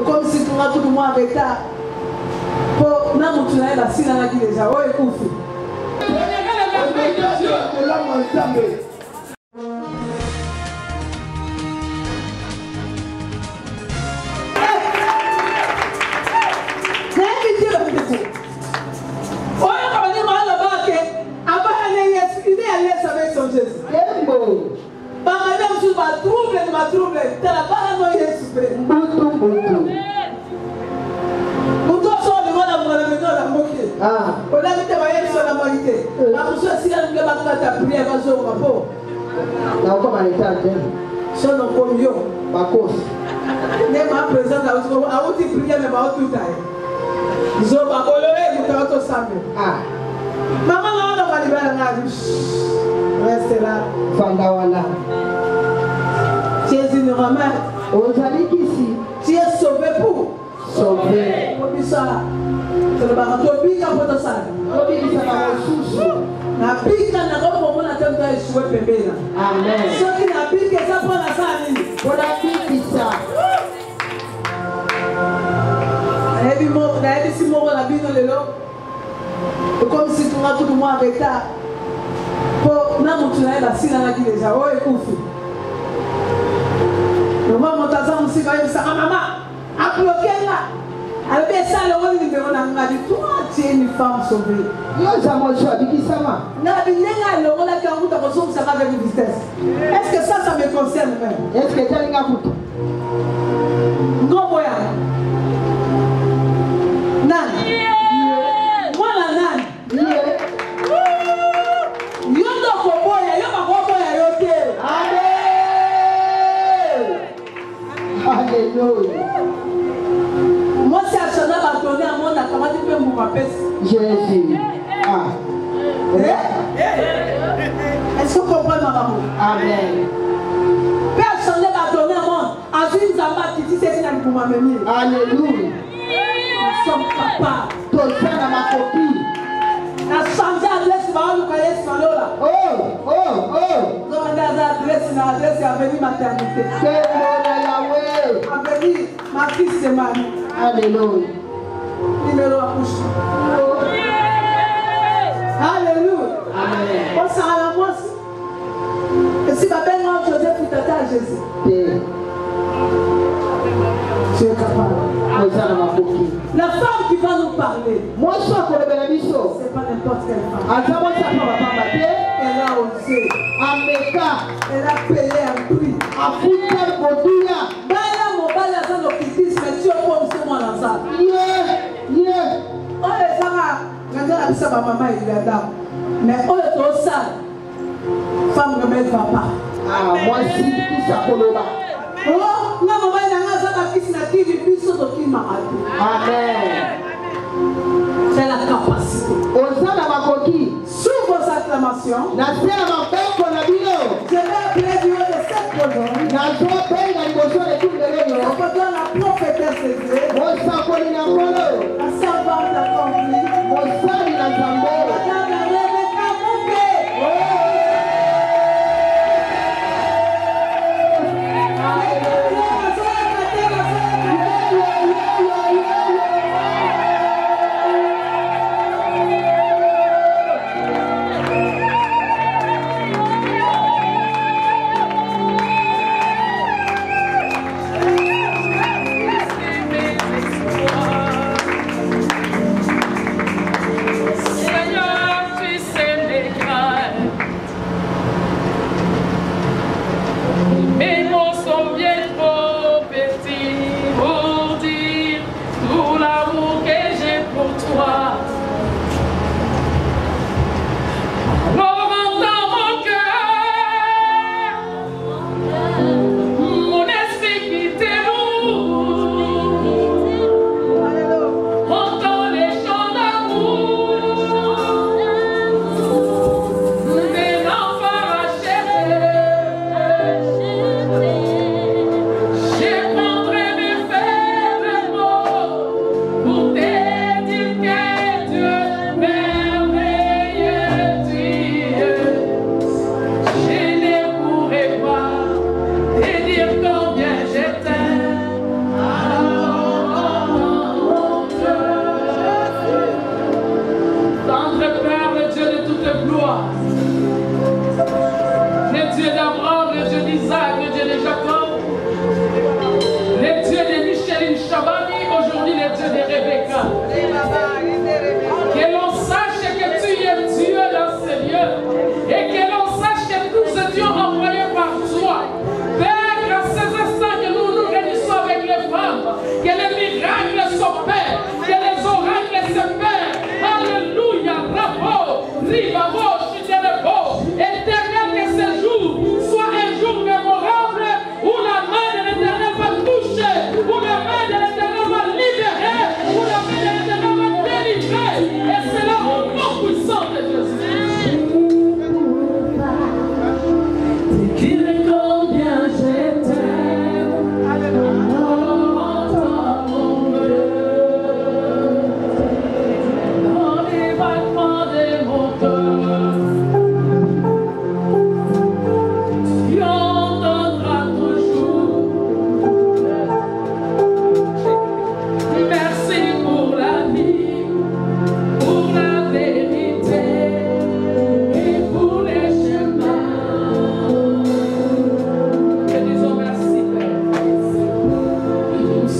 comme si tout le monde avait retard. Pour nous, tu as la sina qui déjà. Oh, écoute. Reste là. Tu es une maman. Tu es sauvé pour. Sauvé. C'est le bateau pique pour toi ça. La pique n'a pas pour mon atteinte à échouer bébé. Amen. Ceux qui n'a pique ça prend la salle. Pour la pique ça. Comme si tout le monde avait retard. Pour nous, tu as la sina qui déjà. Oh, écoute. Le moment où tu as dit, maman, a bloqué là. Elle fait ça, le monde dit, toi, tu es une femme sauvée. Est-ce que ça me concerne même? Est-ce que tu as une écoute? Non, moi. Nan. Moi, la nan. Yondo koboya, yo makoboya yote. Amen. Alléluia. Moi, c'est à Chana va donner à mon comment tu peux me rappeler. Jésus. Ah. Est-ce que vous comprenez ma maman? Amen. Père Chana va donner à mon Azine Zamba qui dit c'est une pour ma mamie. Alléluia. Nous sommes capables. Toi, tu as ma copie. A changé l'adresse, va nous cahier ce là. Oh. Nous avons l'adresse est avenue maternité. Avenue ma fille c'est Marie. Alléluia. Numéro à couche. Alléluia. Amen. On s'en rend moi. Et si ma belle-mère Joseph ou tata Jésus. Tu es capable. La femme qui va nous parler, c'est pas n'importe quelle femme. Elle a osé. Elle a payé un prix. Mais on est au sale. Femme ne me va pas. Moi aussi, tout ça pour le bas. Amen. C'est la capacité. Sous vos acclamations, je vais appeler du haut de cette colonne. La prophétesse de Dieu. La servante accomplie.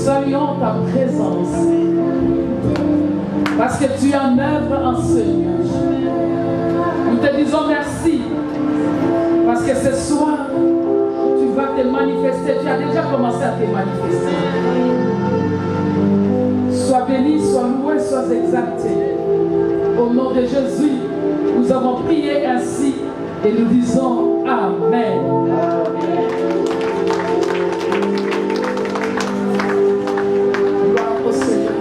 saluons ta présence. Parce que tu es en œuvre en Seigneur. Nous te disons merci. Parce que ce soir, tu vas te manifester. Tu as déjà commencé à te manifester. Sois béni, sois loué, sois exalté. Au nom de Jésus, nous avons prié ainsi et nous disons Amen. Gloire au Seigneur.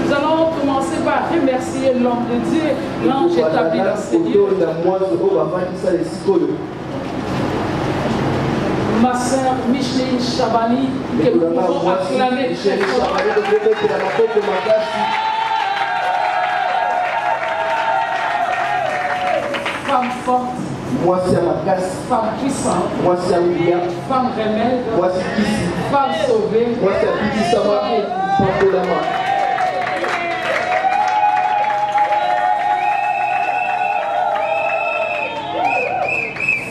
Nous allons commencer par remercier l'homme de Dieu, l'ange établi dans ces lieux. Ma sœur Micheline Chabani, que nous pouvons acclamer très fort. Femme forte, femme puissante, femme remède, femme sauvée,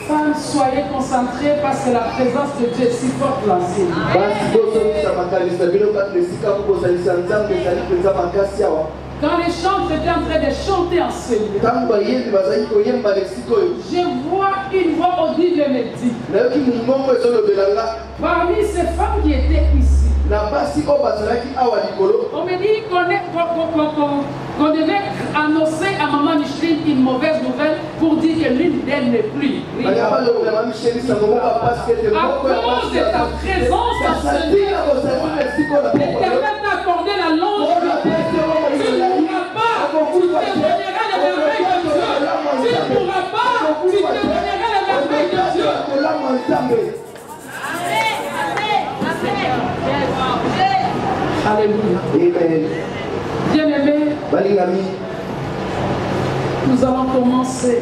femme, soyez concentrés parce que la présence de Dieu est si forte là. Quand les chants étaient en train de chanter en ce lieu, je vois une voix audible me dire, parmi ces femmes qui étaient ici, on me dit qu'on devait annoncer à maman Micheline une mauvaise nouvelle pour dire que l'une d'elles n'est plus. À cause de ta présence dans ce lieu, l'Éternel t'a accordé la longue vie. Tu ne pourras pas, tu témoigneras les merveilles de Dieu. Tu ne pourras pas, tu témoigneras les merveilles de Dieu. Alléluia. Bien-aimés, nous allons commencer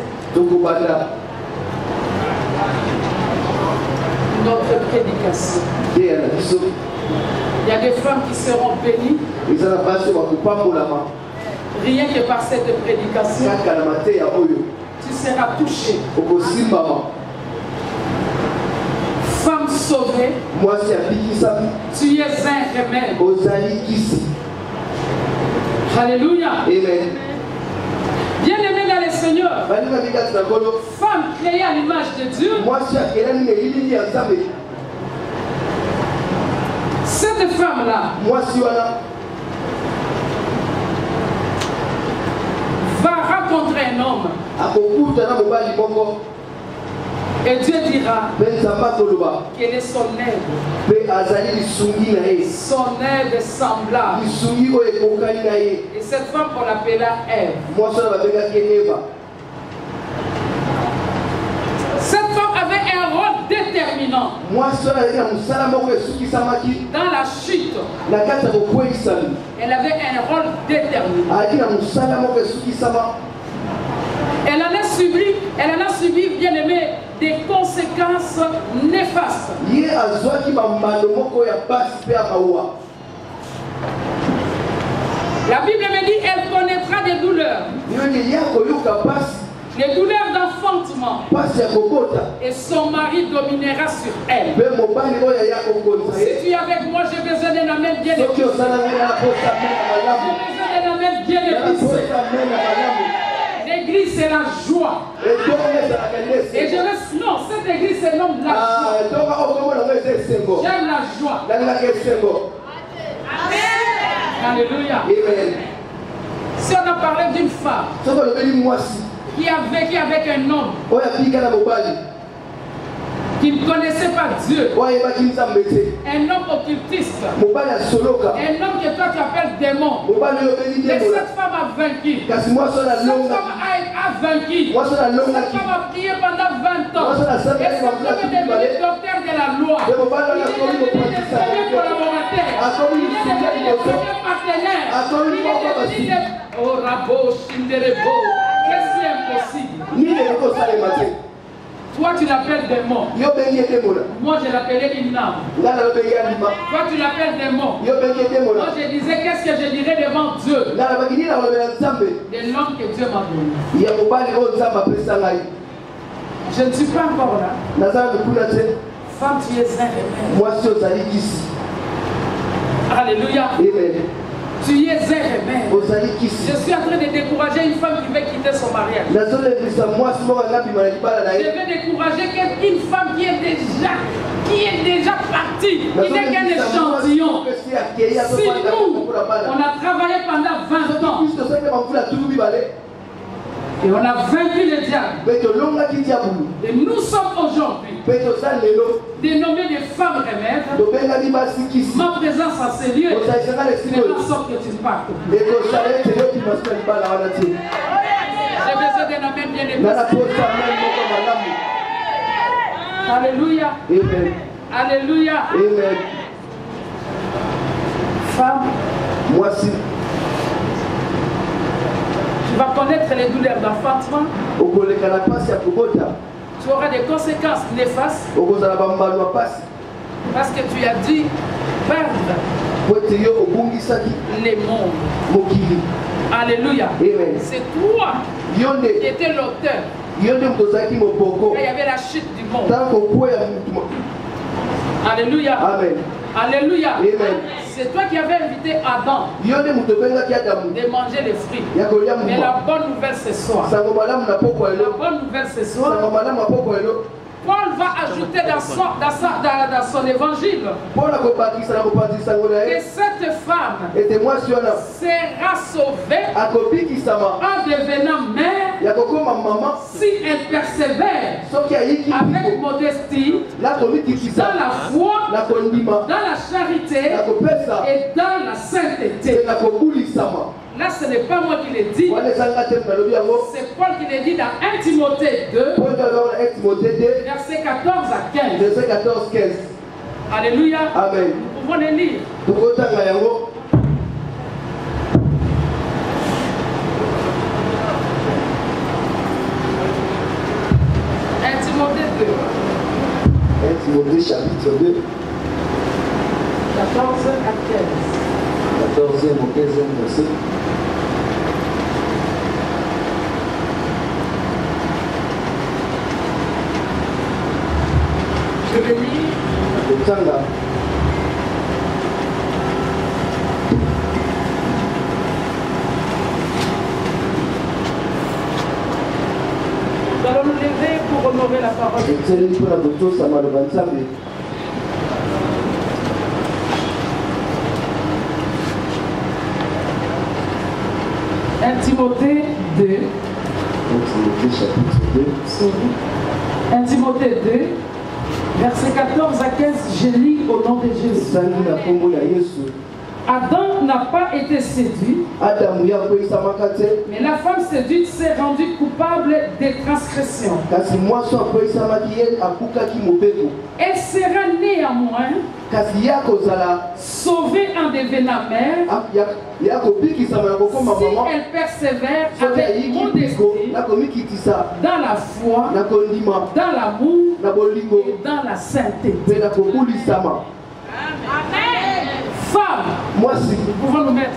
notre prédication. Il y a des femmes qui seront bénies rien que par cette prédication. Tu seras touché. Femme sauvée, tu es un remède. Alléluia. Amen. Bien-aimé dans le Seigneur, femme créée à l'image de Dieu, cette femme-là va rencontrer un homme. Et Dieu dira qu'elle est son aide. Son aide semblable. Et cette femme, on l'appela Ève. Cette femme avait un rôle déterminant dans la chute. Elle avait un rôle déterminant. Elle en a subi, bien aimé, des conséquences néfastes. La Bible me dit qu'elle connaîtra des douleurs. Les douleurs d'enfantement. Et son mari dominera sur elle. Si tu es avec moi, j'ai besoin d'un amen bien épicé. J'ai besoin d'un amen bien épicé. L'église c'est la joie. Et je laisse, non, cette église c'est l'homme de la joie. J'aime la joie. Alléluia. Si on a parlé d'une femme qui a vécu avec un homme qui ne connaissait pas Dieu, un homme occultiste, un homme que toi tu appelles démon, et cette femme a vaincu. Cette femme a vaincu. Cette femme a prié pendant 20 ans. Et cette femme est devenue docteur de la loi. Il est devenu des premiers collaborateurs. Il est devenu des premiers partenaires. Il est devenu des... Oh, Rabo, Shinderebo. Qu'est-ce qui est impossible? Toi tu l'appelles démon. Moi je l'appelais une âme. Toi tu l'appelles démon. Moi je disais qu'est-ce que je dirais devant Dieu. De l'homme que Dieu m'a donné. Je ne suis pas encore là. Femme, tu es un remède. Moi, si vous allez ici. Alléluia. Amen. Tu es un remède. Je suis en train de décourager une femme qui veut quitter son mariage. Je vais décourager une femme qui est déjà partie, qui n'est qu'un échantillon. Si nous, on a travaillé pendant 20 ans, et on a vaincu le diable, et nous sommes aujourd'hui dénommés des femmes remèdes, ma présence en ces lieux, c'est en sorte que tu partes. J'ai besoin d'un amen bien aimé. Alléluia. Amen. Alléluia. Amen. Femme, moi si tu vas connaître les douleurs d'enfantement. Tu auras des conséquences néfastes. Parce que tu as dû perdre les mondes. Alléluia. C'est toi qui étais l'auteur. Il y avait la chute du monde. Alléluia. Amen. Alléluia. Amen. C'est toi qui avais invité Adam de manger les fruits. Mais la bonne nouvelle ce soir. La bonne nouvelle ce soir. Paul va ajouter dans son évangile que cette femme sera sauvée en devenant mère si elle persévère avec modestie dans la foi, dans la charité et dans la sainteté. Là, ce n'est pas moi qui l'ai dit. C'est Paul qui l'a dit dans 1 Timothée 2, verset 14 à 15. Verset 14-15. Alléluia. Amen. Nous pouvons les lire. 1 Timothée 2. 1 Timothée chapitre 2. 14 à 15. 14e au 15e verset. Je vais lire. 1 Timothée 2. 1 Timothée 2, verset 14 à 15, je lis au nom de Jésus. Adam n'a pas été séduit, mais la femme séduite s'est rendue coupable des transgressions. Elle sera néanmoins sauvée en devenant mère si elle persévère avec modestie dans la foi, dans l'amour et dans la sainteté. Amen. Femme, moi si nous pouvons nous mettre.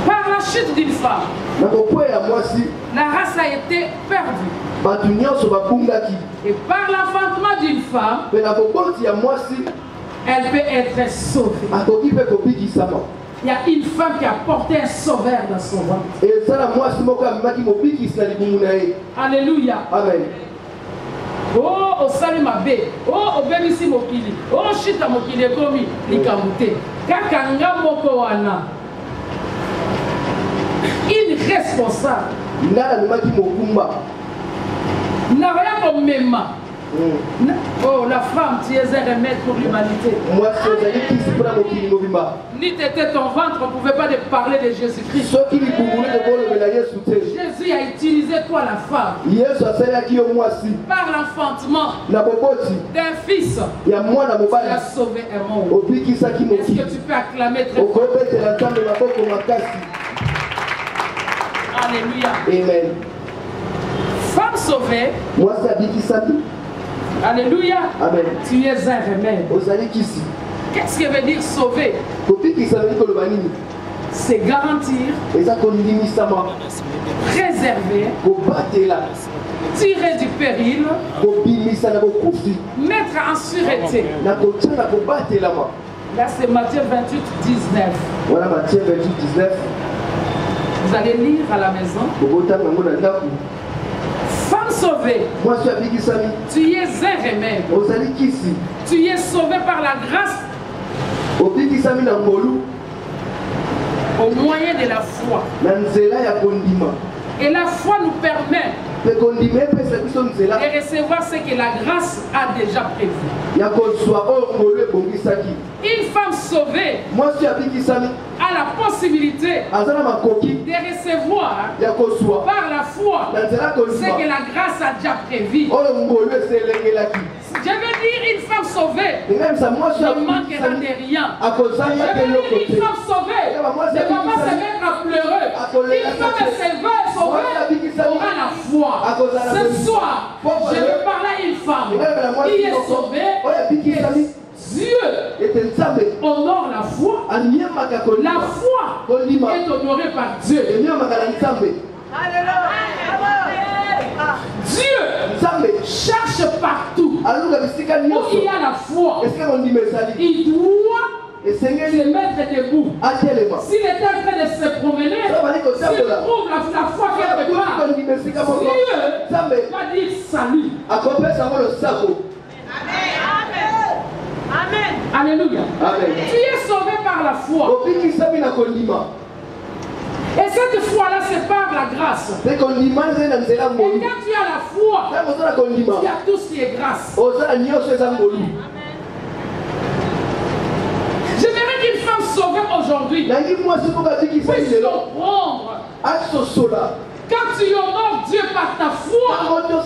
Par la chute d'une femme, la race a été perdue. Et par l'enfantement d'une femme, elle peut être sauvée. Il y a une femme qui a porté un sauveur dans son ventre. Alléluia. Amen. Oh, osali mabe. Oh, obemisi mokili. Oh, shita mokili ekomi likamute. Kakanga moko wana. Irresponsable. N'a rien comme mema. Oh, la femme, tu es un remède pour l'humanité. Ni t'étais ton ventre, on ne pouvait pas te parler de Jésus-Christ. Jésus a utilisé toi, la femme, par l'enfantement d'un fils. Tu as sauvé un monde. Est-ce que tu peux acclamer très fort? Alléluia. Amen. Femme sauvée. Alléluia. Amen. Tu es un remède. Qu'est-ce que veut dire sauver? C'est garantir, préserver préserver, tirer du péril, mettre en sûreté. Là, c'est Matthieu 28, 19. Voilà Matthieu 28, 19. Vous allez lire à la maison. Femme sauvée, tu es un remède. Tu es sauvé par la grâce au moyen de la foi. Et la foi nous permet de recevoir ce que la grâce a déjà prévu. Une femme sauvée a la possibilité de recevoir par la foi ce que la grâce a déjà prévu. Je veux dire, une femme sauvée ne manquera de rien. Je veux dire, une femme sauvée ne va pas se mettre à pleurer. Une femme sauvée aura la foi. Ce soir, je veux parler à une femme qui est sauvée. Dieu honore la foi. La foi est honorée par Dieu. Dieu cherche partout où il y a la foi. Il doit se mettre debout. S'il est en train de se promener, s'il trouve la foi quelque part, Dieu va dire salut. Amen. Alléluia. Amen. Tu es sauvé par la foi. Et cette foi-là, c'est par la grâce. Et quand tu as la foi, tu as tout ce qui est grâce. J'aimerais qu'une femme sauvée aujourd'hui puisse comprendre. Quand tu honores Dieu par ta foi, Dieu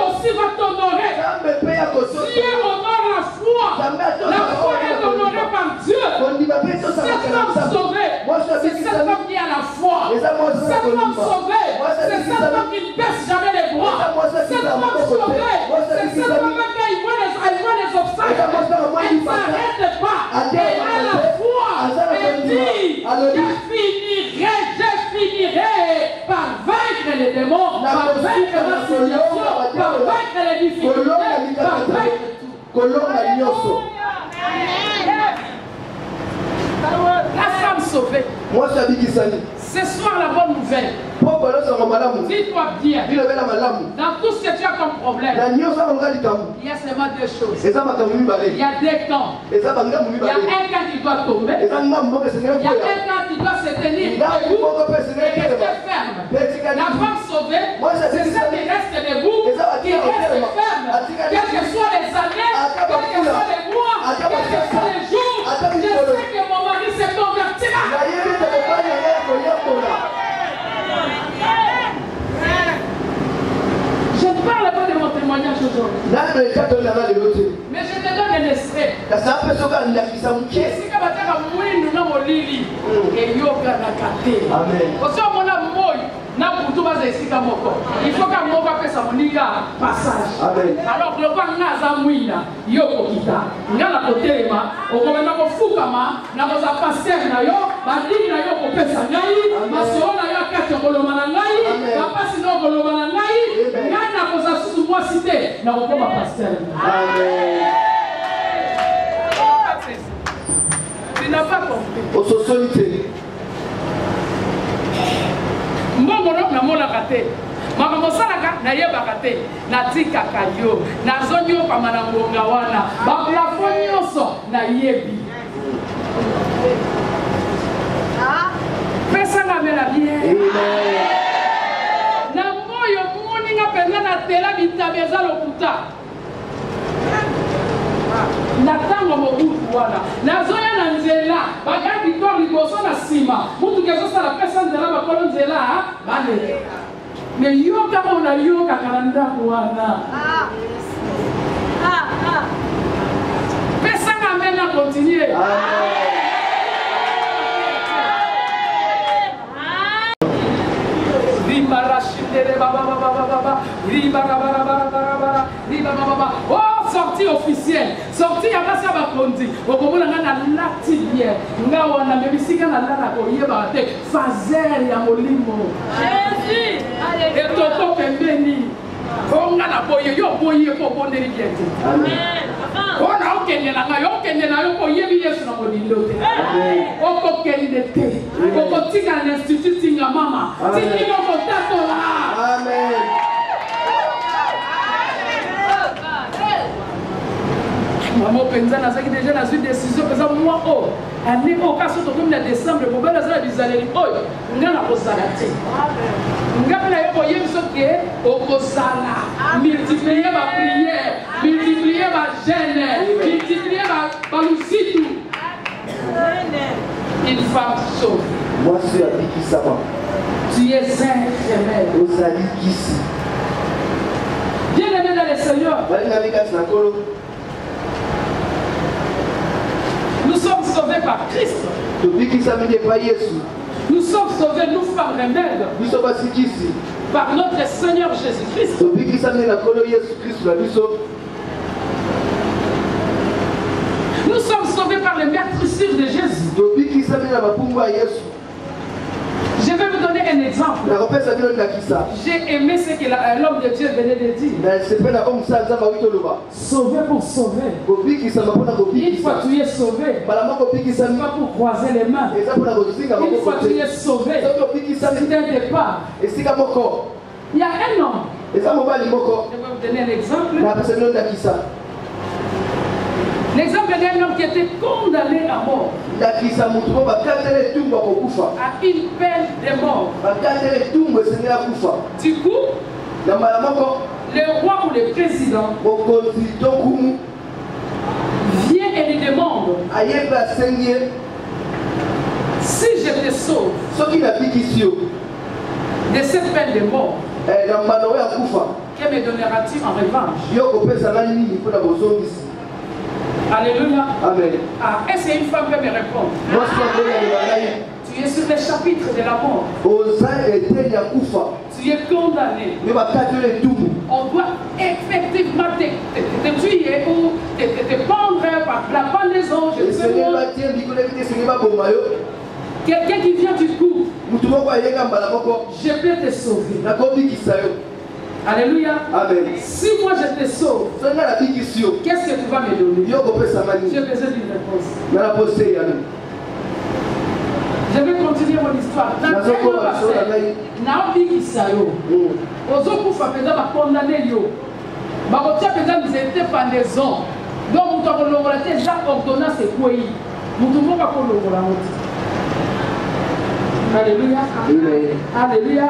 aussi va t'honorer. Dieu honore la foi. La foi est honorée par Dieu. Cette femme sauvée, c'est cette femme qui a la foi. Cette femme sauvée, c'est cette femme qui ne baisse jamais les bras. Cette femme sauvée, c'est cette femme qui voit les obstacles. Elle ne s'arrête pas. Elle a la foi. Elle dit, je finirai par vaincre les démons, par vaincre la situation, par vaincre les difficultés, par vaincre tout. La femme sauvée. Ce soir, la bonne nouvelle. Dis-toi bien. Dans tout ce que tu as comme problème, il y a seulement deux choses. Il y a deux camps. Il y a un camp qui doit tomber. Il y a un camp qui doit se tenir debout et rester ferme. La femme sauvée, c'est celle qui reste debout, qui reste ferme. Quelles que soient les années, quels que soient les mois, quels que soient les jours, je sais que mon mari se convertira. Je ne parle pas de mon témoignage aujourd'hui. Mais je te donne un extrait. Il faut qu'un mot va faire sa passage. Alors, le roi Naza Mouina, Yoko Kita, Nala Kotelema, au gouvernement Fukama, Namosa Pasteur Nayo, Badini Nayo Kopesa Nayi, Masoro Nayo Katomolomana Nayi, Papa Sino Golomana Nayi, Nana Kosa sous moi cité, Nakoma Pasteur. Amen. Tu n'as pas compris. Mbongo na mola kate mama mosalaka na yebaka te natikaka yo nazonyoka na ngonga wana baplafo nyonso na yebi pesa na mela bien na moyo moninga penza na tela bitabeza lokuta na tango mobutu wana nazoya na nzela bagandi to liboso na sima mutu kezosala pesa nzela bakolo nzela bale me yoka mona yoka kalanda wana pesa na mena continuer Riba rashidere baba baba baba riba baba baba baba riba baba oh Oh, sortie officielle. Sortie, il y a pas ça va conduire. Au moment où on a la tibière, on a même ici quand on a la coyer, fazer ya molimo. Jésus. Et toto pembeni. On a la boye, yo boye pour bonner les biens. Amen. On a aucun na yo kende na yo boye bi Yesu na molindo te. O ko kende te. O ko tinga na institut tinga mama. Tinga ko tato la. Amen. Maman penza na zaki déjà na suite décision pesa moi oh année au cas surtout comme le décembre pour bela za bizaleli oh ngana ko sala te ngapela yo boye biso ke o ko sala multiplier ma prière multiplier ma jeûne multiplier ma lusitu une femme sauve moi je suis avec qui ça va tu es saint remède aux ali kisi bien aimé dans le Seigneur. Nous sommes sauvés par Christ. Nous sommes sauvés, nous femmes remèdes, par notre Seigneur Jésus-Christ. Nous sommes sauvés par les meurtrissures de Jésus. Je vais vous donner un exemple. J'ai aimé ce que l'homme de Dieu venait de dire. Sauvé pour sauver. Une fois tu es sauvé, ce n'est pas pour croiser les mains. Une fois tu es sauvé, c'est un départ. Il y a un homme. Je vais vous donner un exemple. L'exemple d'un homme qui était condamné à mort. À une peine de mort. Du coup, le roi ou le président vient et lui demande si je te sauve de cette peine de mort, que me donneras-tu en revanche? Alléluia. Amen. Ah, est-ce qu'une femme peut me répondre? Tu es sur le chapitre de la mort. Tu es condamné. On doit effectivement te tuer ou te pendre par la pendaison. Quelqu'un qui vient du coup, je peux te sauver. Alléluia. Amen. Si moi je te sauve, qu'est-ce que tu vas me donner? J'ai besoin d'une réponse. Je vais continuer mon histoire. Naomi Kisayo. Ozokufa peza ba condamné yo. Ba kotia peza nous était pendaison. Donc on doit kolongola te za ordonnance ekoi. Mutu moka kolongola moti. Alléluia. Alléluia.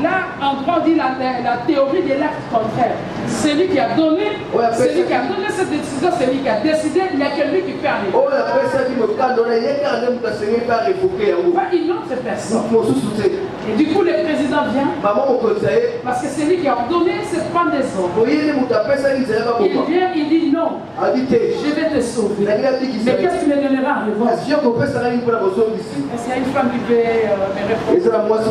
Là, on dit la théorie de l'acte contraire. Celui qui a donné, cette décision, celui qui a décidé, il y a quelqu'un qui peut aller. Pas une autre personne. Et du coup, le président vient. Parce que celui qui a donné cette pendaison, il vient, il dit non. Je vais te sauver. Mais qu'est-ce que tu me donneras en revanche? Est-ce qu'il y a une femme qui peut me répondre?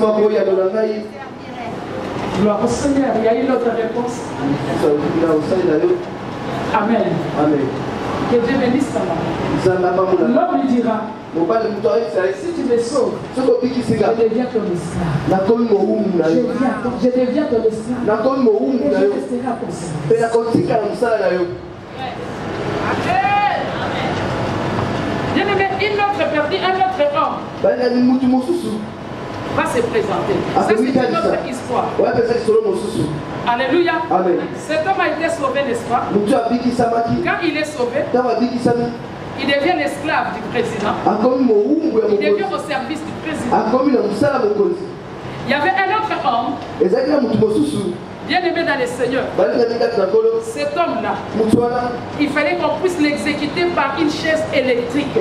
Gloire au Seigneur. Il y a une autre réponse. Amen. Amen. Que Dieu bénisse ta maman. L'homme lui dira, si tu me sauves, je deviens ton esclave. Je deviens ton esclave. Et je resterai à ton service. Bien aimé, un autre homme va se présenter. Ça, c'est une autre histoire. Alléluia. Amen. Cet homme a été sauvé, n'est-ce pas? Quand il est sauvé, il devient l'esclave du président. Il devient au service du président. Il y avait un autre homme, bien aimé dans le Seigneur. Cet homme-là, il fallait qu'on puisse l'exécuter par une chaise électrique.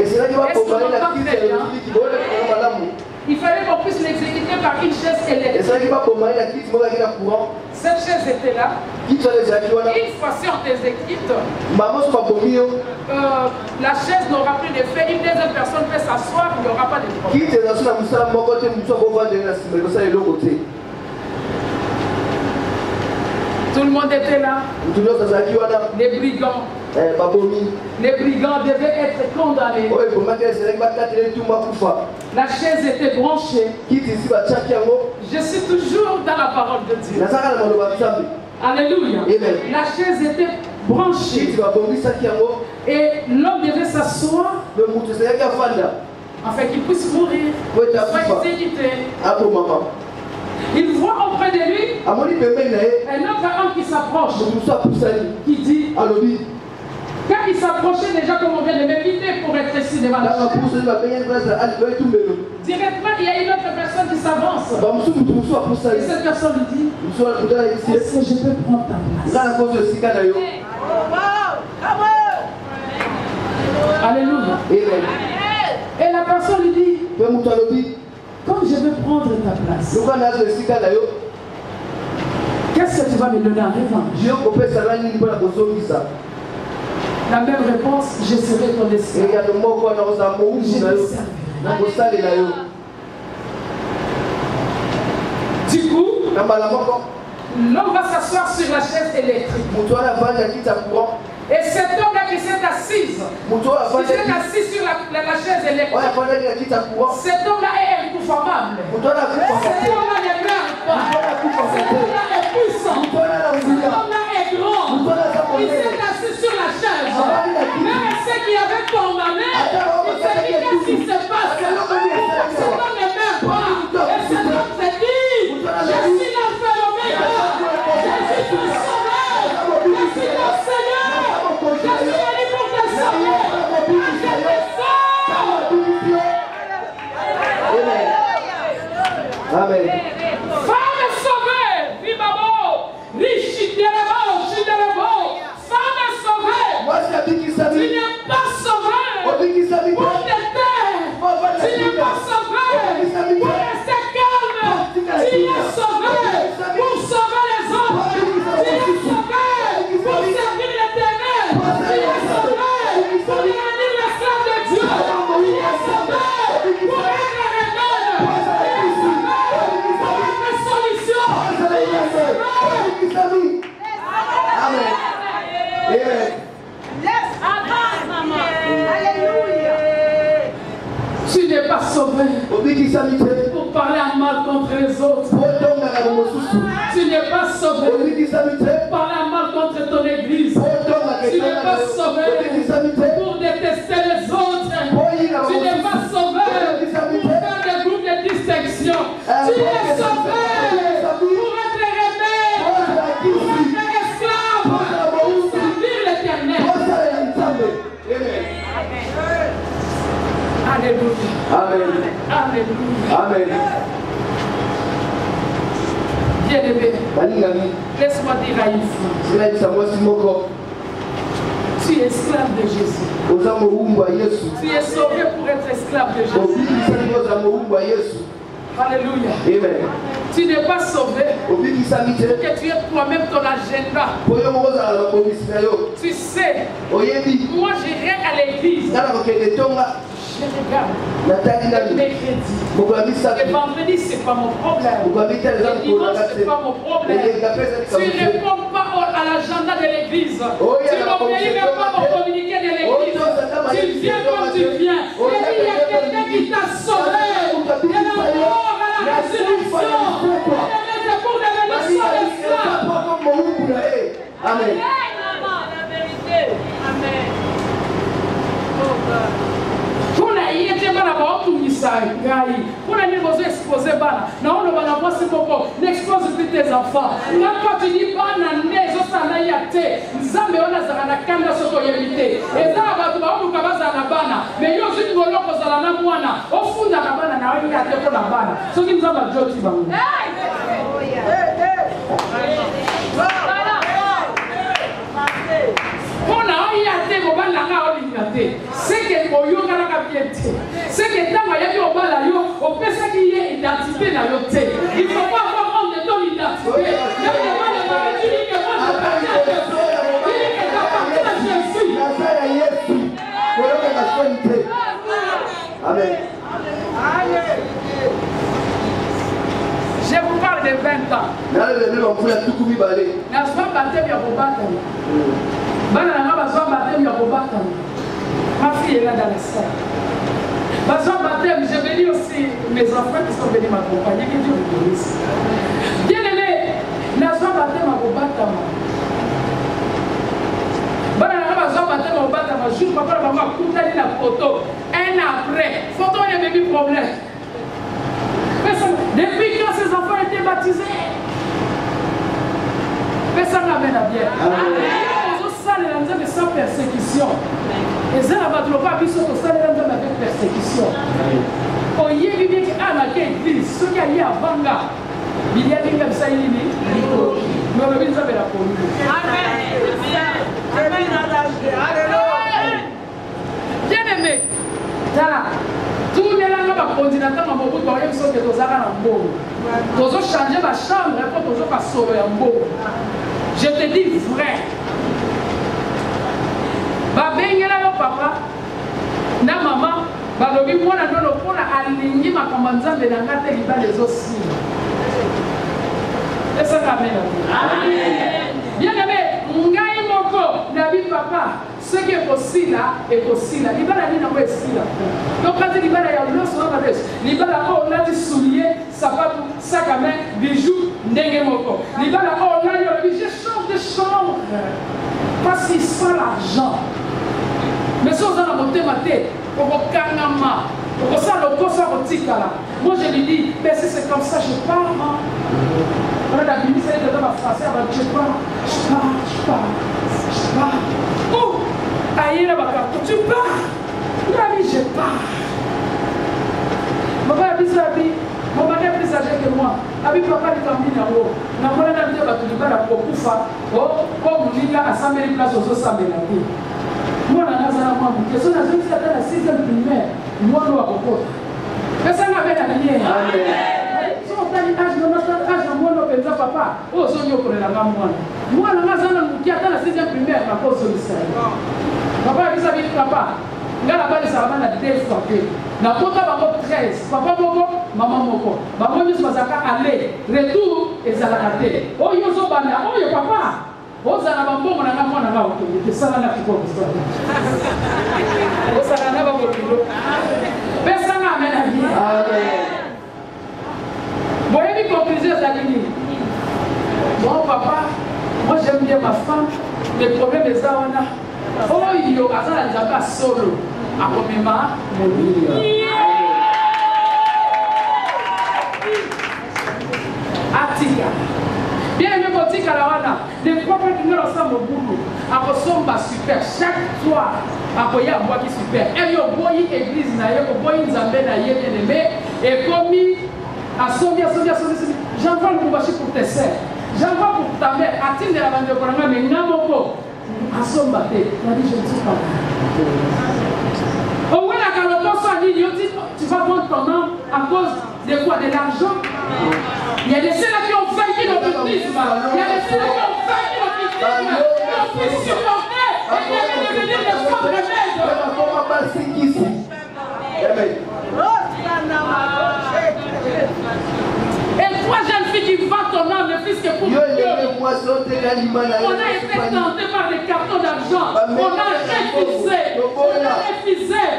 Il fallait qu'on puisse l'exécuter par une chaise électrique. Cette chaise était là. Une fois si on t'exécute, la chaise n'aura plus d'effet. Une deuxième personne peut s'asseoir, il n'y aura pas de problème. Tout le monde était là. Les brigands. Les brigands devaient être condamnés. La chaise était branchée. Je suis toujours dans la parole de Dieu. Alléluia. La chaise était branchée. Et l'homme devait s'asseoir afin qu'il puisse mourir. Soit exécuté. Il voit auprès de lui un autre homme qui s'approche, qui dit, quand il s'approchait déjà, comme on vient de m'inviter pour être ici devant la chaise, directement il y a une autre personne qui s'avance. Et cette personne lui dit, est-ce que je peux prendre ta place? Alléluia. Et la personne lui dit, comme je veux prendre ta place, qu'est-ce que tu vas me donner en revanche? La même réponse, je serai ton esclave. Je te servirai. Du coup, l'homme va s'asseoir sur la chaise électrique. Et cet homme-là qui s'est assis sur la chaise électrique, cet homme-là est inconformable. Cet homme-là ne meurt pas. Cet homme-là est puissant. Cet homme-là est grand. Il s'est assis sur la chaise. Même ceux qui avaient condamné, il s'est dit qu'est-ce qui se passe. Cet homme ne meurt pas. Et cet homme s'est dit, je suis l'alpha et l'oméga. Je suis ton sauveur. Je suis ton Seigneur. Je suis venu pour te sauver. Je te sauve. Amen. Femme sauvée, vivamo, riche chidérabo, femme sauvée. Tu n'es pas sauvé pour te taire. Tu n'es pas sauvé pour rester calme. Tu es sauvé pour sauver les autres. Tu es sauvé pour servir l'Éternel. Tu es sauvé pour devenir l'esclave de Dieu. Tu es sauvé pour être remède. Tu es sauvé pour être solution. Tu es sauvé. Amen. Amen. Alléluia. Tu n'es pas sauvé pour parler en mal contre les autres. Tu n'es pas sauvé pour parler en mal contre ton église. Tu n'es pas sauvé pour détester les autres. Tu n'es pas sauvé pour faire des groupes de distinction. Tu es sauvé pour être remède, pour être esclave, pour servir l'Éternel. Alléluia. Amen. Alléluia. Amen. Bien-aimé, laisse-moi dire à Yves, tu es esclave de Jésus. Tu es sauvé pour être esclave de Jésus. Alléluia. Amen. Tu n'es pas sauvé pour que tu aies toi-même ton agenda. Tu sais, moi j'irai à l'église. Je regarde le mercredi. Le vendredi, ce n'est pas mon problème. Le dimanche, ce n'est pas mon problème. Tu ne réponds pas à l'agenda de l'église. Tu n'obéis même pas au communiqué de l'église. Tu viens comme tu viens. Et il y a quelqu'un qui t'a sauvé. De la mort à la résurrection. C'est pour devenir son esclave. Amen. La vérité. Amen. Kuna yete bana ba otumisa ngai. Kuna ni besoin exposer bana. Na ono bana voici beaucoup. N'expose plus tes enfants. Quand toi tu dis bana nezo sana yate. Nzambe ona zaka na kanda soko yebite. Ezala ba tu ba omu kabaza na bana. Mais yo zini boloko zala na mwana. Ofunda na bana na yo yate ko na bana. Soki nzamba joti bango. C'est que c'est que tant qu'il y a au bas yo, on peut ça qu'il y ait identité dans le thé. Il ne faut pas avoir honte de ton identité. Il y a des gens qui disent que moi je partage à Jésus. Il dit que j'appartiens à Jésus. Amen. Je vous parle de de 20 ans. N'a-ce pas baptême ya kobata. Bana na bazwa baptême ya kobata. Ma fille est là dans les salles. Bazwa baptême, je bénis aussi mes enfants qui sont venus m'accompagner, que Dieu vous bénisse. Bien-aimé, n'a-ce pas baptême ya kobata. Bana na bazwa baptême ya kobata, ma jour papa na maman kutani na photo. Un an après, photo il y avait des problèmes. Depuis quand ces enfants étaient baptisés, personne n'amène à bien. Amen. Sans persécution. Et ça, la pas vu sur le salaire avec persécution. Oh, il y a bien qui a la église, ceux qui allaient à Vanga, il y a des comme ça, il y a des mais on a vu ça avec la police. Amen. Bien aimé, tous les langues va continuer à beaucoup de problèmes sont que nous avons en beau. Nous avons changé ma chambre et nous avons pas sauvé en beau. Je te dis vrai. Babengela yo papa na maman balobi mwana ndono pona alingi makambo nzambe na ngate libala ezosi. Esa kamena. Amen. Bien aimé, ngai moko na bi papa ce qui est possible est possible. Libala ni na mo esila. Donc quand libala ya loso na bades, libala ko on a dit soulier, sapato, sac à main, bijoux, ndenge moko. Libala ko on a dit je change de chambre. Parce qu'il sent l'argent. Mais si on a la montée matée, on va kanama, on va ça le poisson là. Moi je lui dis, mais si c'est comme ça, je pars. On a la ministre de la français, je pars. Oh, aïe la bataille, tu pars. Il a dit, je pars. Mon père a dit ça, mon mari est plus âgé que moi. Abi papa est en ligne en haut. Na mwana na ndio batu libala kwa kufa. Oh, comme linga assemblée place aux assemblées. Moi na nazana moi mke. So na zuri hata na 6e primaire. Mwana wa kokota. Pesa na bena niye. Amen. So tani age na mwana penza papa. Oh so nyo kolela nga mwana. Mwana nazana mke hata na 6e primaire na koso lisai. Papa bisa bi papa. Ngala bali salama na 2 fois que na kota bango 13 papa moko mama moko bango nyuso bazaka aller retour ezalaka te oyo zo bana oyo papa ozala bambongo na mwana na okende sala na kiko ozala ozala na bango kilo pesa na amena bien amen moyebi conclusion za nini bon papa moi j'aime bien ma femme les problèmes des awana oyo azala nzamba solo akomema mobili atika bien aimé botika la wana des fois quand tu n'as pas mon boulot akosomba super chaque soir akoya mbwaki super eyo boyi église na yo boyi nzambe na ye bien aimé et komi asombi j'envoie le moubashi pour tes sœurs j'envoie pour ta mère atinde la bande pour nga mais ngamoko asomba te la dit je ne suis pas au ouais la calotte soit dit tu vas prendre ton nom à cause de quoi de l'argent il y a des ceux-là qui ont vaincu le bouddhisme il y a des ceux-là qui ont vaincu le bouddhisme qui ont pu supporter et qui ont devenu des femmes remèdes et toi jeune fille qui vend ton âme le fils que pour Dieu on a été tenté par des cartons d'argent on a refusé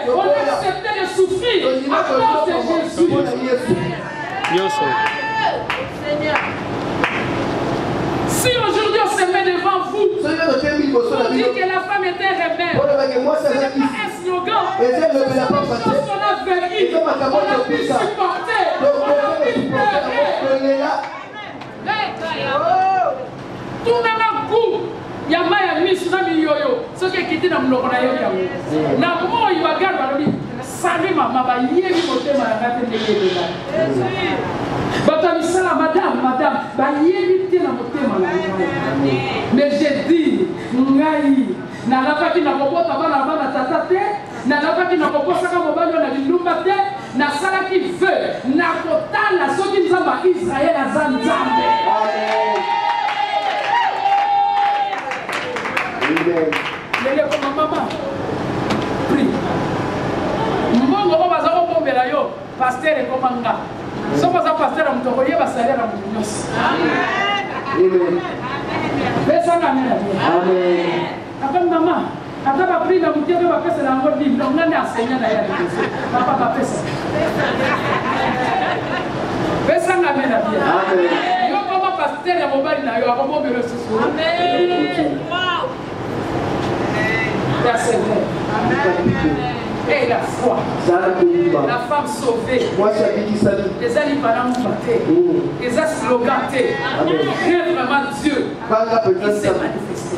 on a accepté de souffrir à cause de Jésus si aujourd'hui on se met devant vous on dit que la femme était rebelle ce n'est pas un slogan c'est une chose qu'on a vécu on a pu supporter on a pu pleurer tout n'a pas goût ya maya misu na miyoyo ce qui est quitté dans mon oreille na mo il va garder salut maman ba yebi motema na ngate ndekela batamisala madame ba yebi te na motema na mais j'ai dit ngai na lapaki na kokota bana tata te na lapaki na kokosa ka mobali na bilumba te na salaki feu na kotala soki nzamba Israël azanzambe lele ko mama prie mbongo ko baza ko bombela yo pasteur ko manga Si vous êtes pasteur, vous avez un salaire à mon union. Amen. Amen. Après maman, après ma prise, vous avez fait la mort libre. On a enseigné la guerre. Papa va faire ça. Fais ça, amen. Amen. Yo comment pasteur ya mobali na yo akomo me resusu. Amen. Wow. Verset 20. Amen. Et la foi. La femme sauvée. Les animaux battés. Les slogantés. Rien vraiment Dieu. Il s'est manifesté.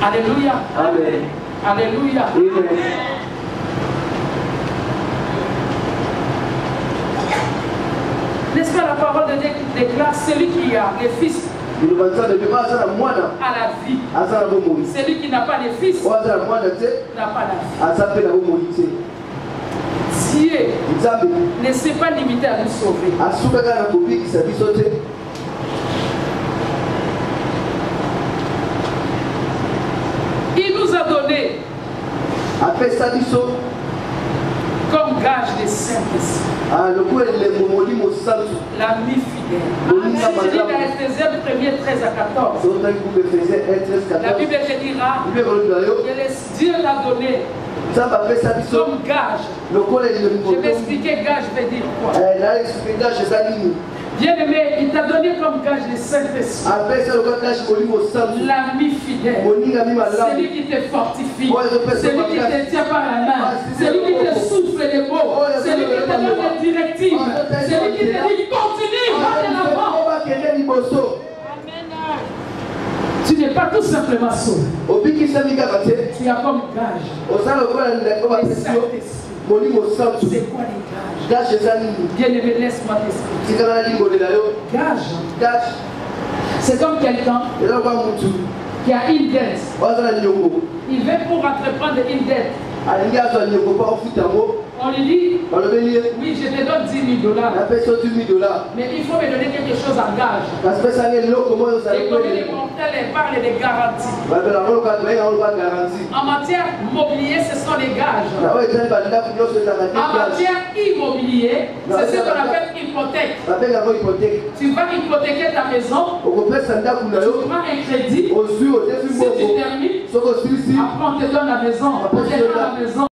Alléluia. Amen. Alléluia. N'est-ce pas la parole de Dieu qui déclare celui qui a les fils à la vie. Celui qui n'a pas de fils n'a pas la vie. Dieu ne s'est pas limité à nous sauver. Il nous a donné comme gage de sainteté l'ami fidèle. Si tu lis dans Ephésiens 1er 13 à 14, la Bible te dira que Dieu l'a donné comme gage. Je vais expliquer gage veut dire quoi. Bien aimé, il t'a donné comme gage le Saint-Esprit. L'ami fidèle. Celui qui te fortifie. Celui qui te tient par la main. Celui qui te souffle les mots. Celui qui te donne des directives. Celui qui te dit continue, va de l'avant. Tu n'es pas tout simplement sauvé. Tu as comme gage le Saint-Esprit. C'est quoi les gages? Bien aimé, laisse-moi t'expliquer. Gage, c'est comme quelqu'un qui a une dette. Il veut pour entreprendre une dette. On lui dit, oui, je te donne $10,000. Mais il faut me donner quelque chose en gage. Et comme les mortels parlent des garanties. En matière mobilier, ce sont les gages. En matière immobilier, c'est ce qu'on appelle hypothèque. Tu vas hypothéquer ta maison. Tu prends un crédit. Si tu termines, après on te donne la maison. On te donne la maison.